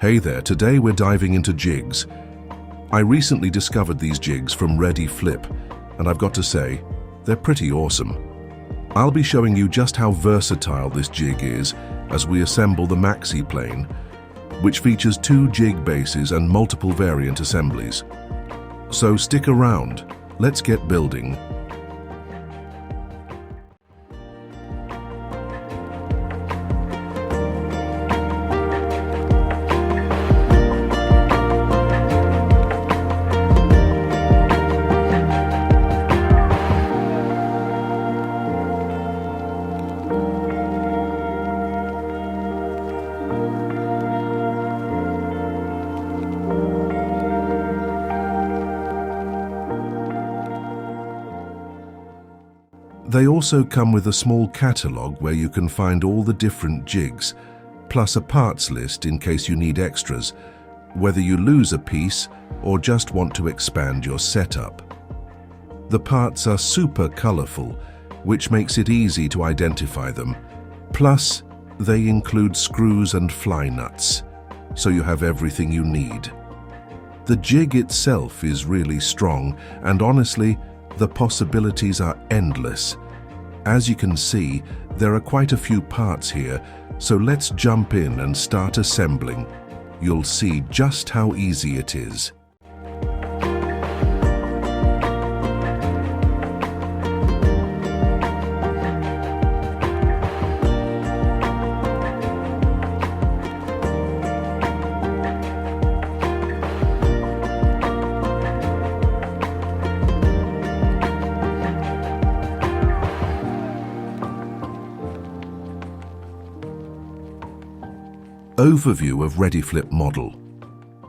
Hey there, today we're diving into jigs. I recently discovered these jigs from Redy Flip, and I've got to say, they're pretty awesome. I'll be showing you just how versatile this jig is as we assemble the maxi plane, which features 2 jig bases and multiple variant assemblies. So stick around, let's get building. They also come with a small catalogue where you can find all the different jigs, plus a parts list in case you need extras, whether you lose a piece or just want to expand your setup. The parts are super colourful, which makes it easy to identify them. Plus, they include screws and fly nuts, so you have everything you need. The jig itself is really strong, and honestly, the possibilities are endless. As you can see, there are quite a few parts here, so let's jump in and start assembling. You'll see just how easy it is. Overview of Redy Flip model.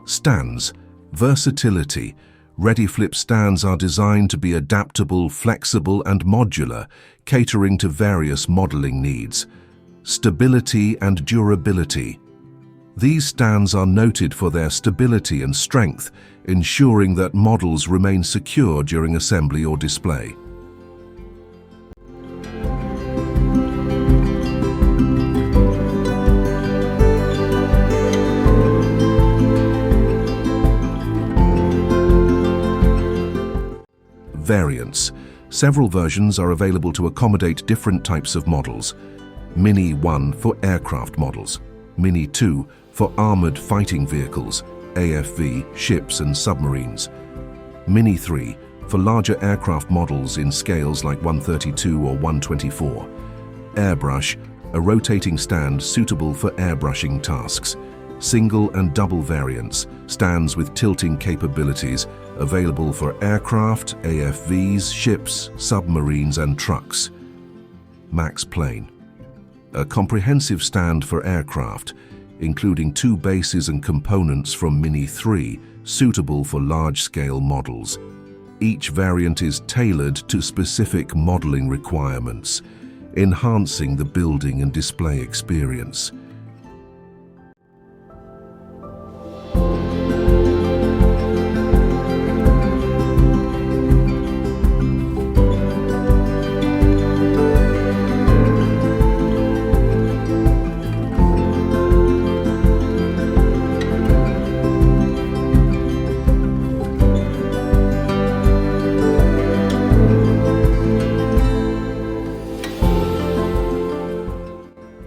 Stands. Versatility. Redy Flip stands are designed to be adaptable, flexible and modular, catering to various modeling needs. Stability and durability. These stands are noted for their stability and strength, ensuring that models remain secure during assembly or display. Variants. Several versions are available to accommodate different types of models. Mini 1 for aircraft models, Mini 2 for armored fighting vehicles, AFV, ships and submarines, Mini 3 for larger aircraft models in scales like 132 or 124, Airbrush, a rotating stand suitable for airbrushing tasks, single and double variants, stands with tilting capabilities, available for aircraft, AFVs, ships, submarines and trucks. Max Plane. A comprehensive stand for aircraft, including 2 bases and components from Mini 3, suitable for large-scale models. Each variant is tailored to specific modeling requirements, enhancing the building and display experience.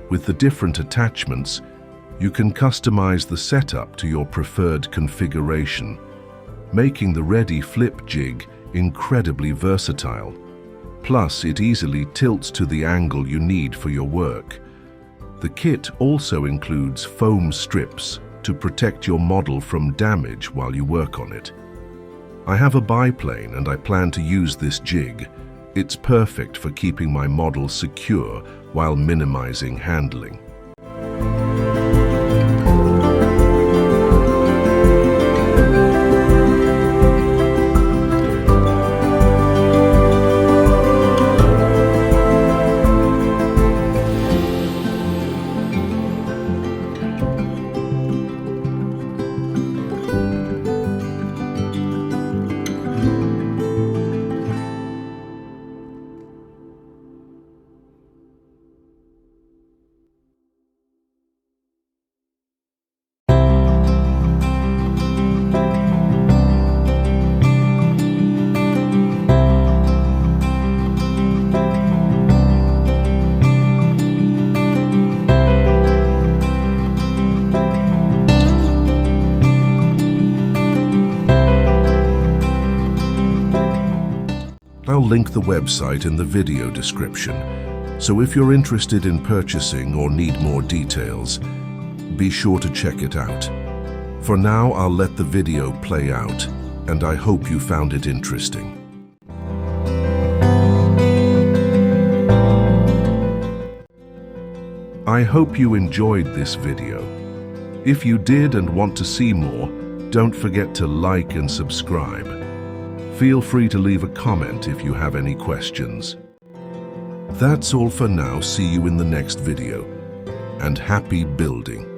With the different attachments, you can customize the setup to your preferred configuration, making the Redy Flip Jig incredibly versatile. Plus, it easily tilts to the angle you need for your work. The kit also includes foam strips to protect your model from damage while you work on it. I have a biplane and I plan to use this jig. It's perfect for keeping my model secure while minimizing handling. link the website in the video description, so if you're interested in purchasing or need more details, be sure to check it out. For now, I'll let the video play out, and I hope you found it interesting. I hope you enjoyed this video. If you did and want to see more, don't forget to like and subscribe. Feel free to leave a comment if you have any questions. That's all for now. See you in the next video, and happy building.